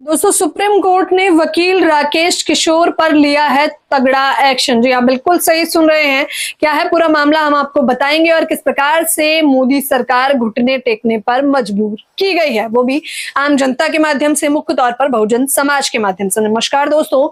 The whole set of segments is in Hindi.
दोस्तों, सुप्रीम कोर्ट ने वकील राकेश किशोर पर लिया है तगड़ा एक्शन। जी आप बिल्कुल सही सुन रहे हैं। क्या है पूरा मामला हम आपको बताएंगे और किस प्रकार से मोदी सरकार घुटने टेकने पर मजबूर की गई है, वो भी आम जनता के माध्यम से, मुख्य तौर पर बहुजन समाज के माध्यम से। नमस्कार दोस्तों,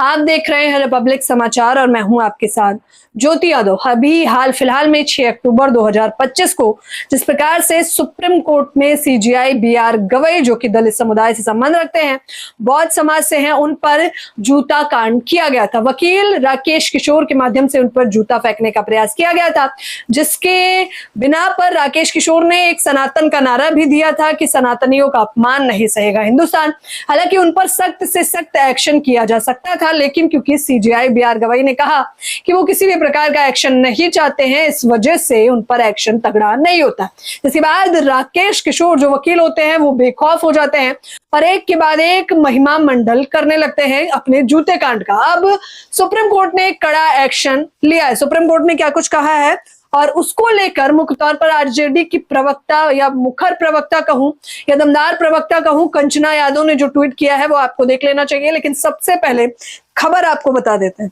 आप देख रहे हैं रिपब्लिक समाचार और मैं हूं आपके साथ ज्योति यादव। अभी हाल फिलहाल में 6 अक्टूबर 2025 को जिस प्रकार से सुप्रीम कोर्ट में सीजेआई बीआर गवई, जो कि दलित समुदाय से संबंध रखते हैं, बौद्ध समाज से हैं, उन पर जूता कांड किया गया था। वकील राकेश किशोर के माध्यम से उन पर जूता फेंकने का प्रयास किया गया था, जिसके बिना पर राकेश किशोर ने एक सनातन का नारा भी दिया था कि सनातनियों का अपमान नहीं सहेगा हिंदुस्तान। हालांकि उन पर सख्त से सख्त एक्शन किया जा सकता था, लेकिन क्योंकि सीजेआई बीआर गवई ने कहा कि वो किसी भी प्रकार का एक्शन नहीं चाहते हैं, इस वजह से उन पर एक्शन तगड़ा नहीं होता। इसके बाद राकेश किशोर जो वकील होते हैं वो बेखौफ हो जाते हैं और एक के बाद एक महिमा मंडल करने लगते हैं अपने जूते कांड का। अब सुप्रीम कोर्ट ने कड़ा एक्शन लिया है। सुप्रीम कोर्ट ने क्या कुछ कहा है और उसको लेकर मुख्य तौर पर आरजेडी की प्रवक्ता या मुखर प्रवक्ता कहूं या दमदार प्रवक्ता कहूं, कंचना यादव ने जो ट्वीट किया है वो आपको देख लेना चाहिए। लेकिन सबसे पहले खबर आपको बता देते हैं।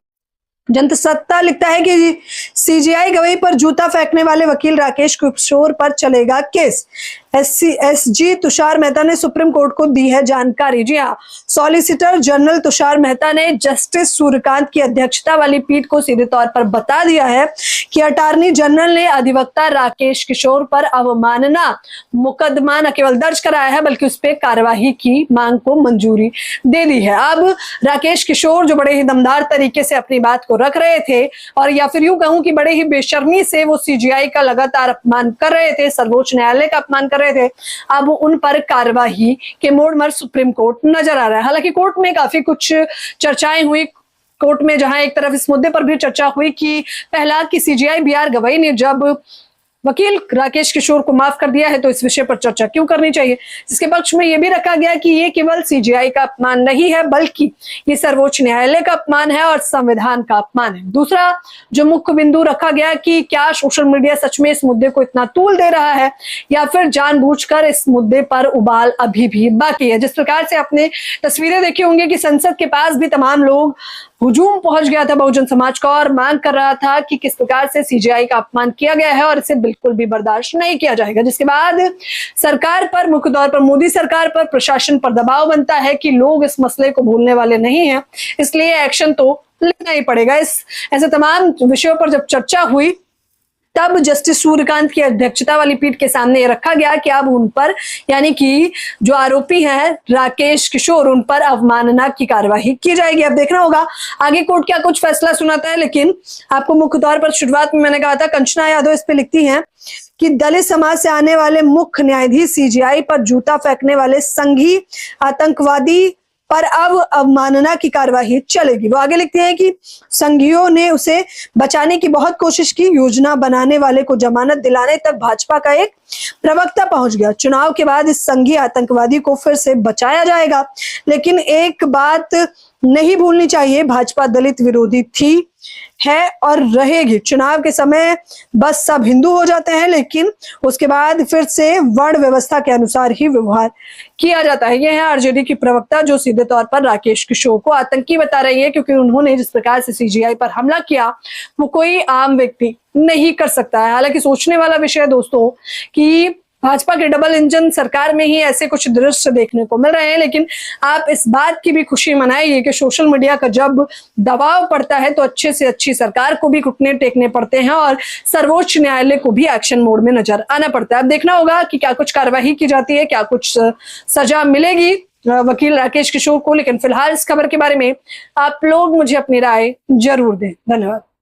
जनसत्ता लिखता है कि सीजेआई गवई पर जूता फेंकने वाले वकील राकेश किशोर पर चलेगा केस। एसजी तुषार मेहता ने सुप्रीम कोर्ट को दी है जानकारी। जी हाँ, सॉलिसिटर जनरल तुषार मेहता ने जस्टिस सूर्यकांत की अध्यक्षता वाली पीठ को सीधे तौर पर बता दिया है कि अटॉर्नी जनरल ने अधिवक्ता राकेश किशोर पर अवमानना मुकदमा न केवल दर्ज कराया है बल्कि उस पर कार्यवाही की मांग को मंजूरी दे दी है। अब राकेश किशोर जो बड़े ही दमदार तरीके से अपनी बात को रख रहे थे और या फिर यूं कहूं कि बड़े ही बेशर्मी से वो सीजेआई का लगातार अपमान कर रहे थे, सर्वोच्च न्यायालय का अपमान कर रहे थे, अब उन पर कार्यवाही के मोड़ पर सुप्रीम कोर्ट नजर आ रहा है। हालांकि कोर्ट में काफी कुछ चर्चाएं हुई। कोर्ट में जहां एक तरफ इस मुद्दे पर भी चर्चा हुई कि पहला कि सीजेआई बीआर गवई ने जब वकील राकेश किशोर को माफ कर दिया है तो इस विषय पर चर्चा क्यों करनी चाहिए। इसके पक्ष में यह भी रखा गया कि ये केवल सीजेआई का अपमान नहीं है बल्कि ये सर्वोच्च न्यायालय का अपमान है और संविधान का अपमान है। दूसरा जो मुख्य बिंदु रखा गया कि क्या सोशल मीडिया सच में इस मुद्दे को इतना तूल दे रहा है या फिर जानबूझकर इस मुद्दे पर उबाल अभी भी बाकी है। जिस प्रकार से आपने तस्वीरें देखी होंगी कि संसद के पास भी तमाम लोग हुजूम पहुंच गया था बहुजन समाज का और मांग कर रहा था कि किस प्रकार से सीजेआई का अपमान किया गया है और इसे बिल्कुल भी बर्दाश्त नहीं किया जाएगा। जिसके बाद सरकार पर, मुख्य तौर पर मोदी सरकार पर, प्रशासन पर दबाव बनता है कि लोग इस मसले को भूलने वाले नहीं हैं, इसलिए एक्शन तो लेना ही पड़ेगा। ऐसे तमाम विषयों पर जब चर्चा हुई तब जस्टिस सूर्यकांत की अध्यक्षता वाली पीठ के सामने ये रखा गया कि अब उन पर, यानी कि जो आरोपी हैं राकेश किशोर, उन पर अवमानना की कार्यवाही की जाएगी। अब देखना होगा आगे कोर्ट क्या कुछ फैसला सुनाता है। लेकिन आपको मुख्य तौर पर शुरुआत में मैंने कहा था, कंचना यादव इस पे लिखती हैं कि दलित समाज से आने वाले मुख्य न्यायाधीश सीजेआई पर जूता फेंकने वाले संघी आतंकवादी पर अब अवमानना की कार्यवाही चलेगी। वो आगे लिखते हैं कि संघियों ने उसे बचाने की बहुत कोशिश की, योजना बनाने वाले को जमानत दिलाने तक भाजपा का एक प्रवक्ता पहुंच गया। चुनाव के बाद इस संघी आतंकवादी को फिर से बचाया जाएगा। लेकिन एक बात नहीं भूलनी चाहिए, भाजपा दलित विरोधी थी, है और रहेगी। चुनाव के समय बस सब हिंदू हो जाते हैं, लेकिन उसके बाद फिर से वर्ण व्यवस्था के अनुसार ही व्यवहार किया जाता है। यह है आरजेडी की प्रवक्ता जो सीधे तौर पर राकेश किशोर को आतंकी बता रही है, क्योंकि उन्होंने जिस प्रकार से सीजेआई पर हमला किया वो कोई आम व्यक्ति नहीं कर सकता है। हालांकि सोचने वाला विषय है दोस्तों कि भाजपा के डबल इंजन सरकार में ही ऐसे कुछ दृश्य देखने को मिल रहे हैं। लेकिन आप इस बात की भी खुशी मनाइए कि सोशल मीडिया का जब दबाव पड़ता है तो अच्छे से अच्छी सरकार को भी घुटने टेकने पड़ते हैं और सर्वोच्च न्यायालय को भी एक्शन मोड में नजर आना पड़ता है। अब देखना होगा कि क्या कुछ कार्यवाही की जाती है, क्या कुछ सजा मिलेगी वकील राकेश किशोर को। लेकिन फिलहाल इस खबर के बारे में आप लोग मुझे अपनी राय जरूर दें। धन्यवाद।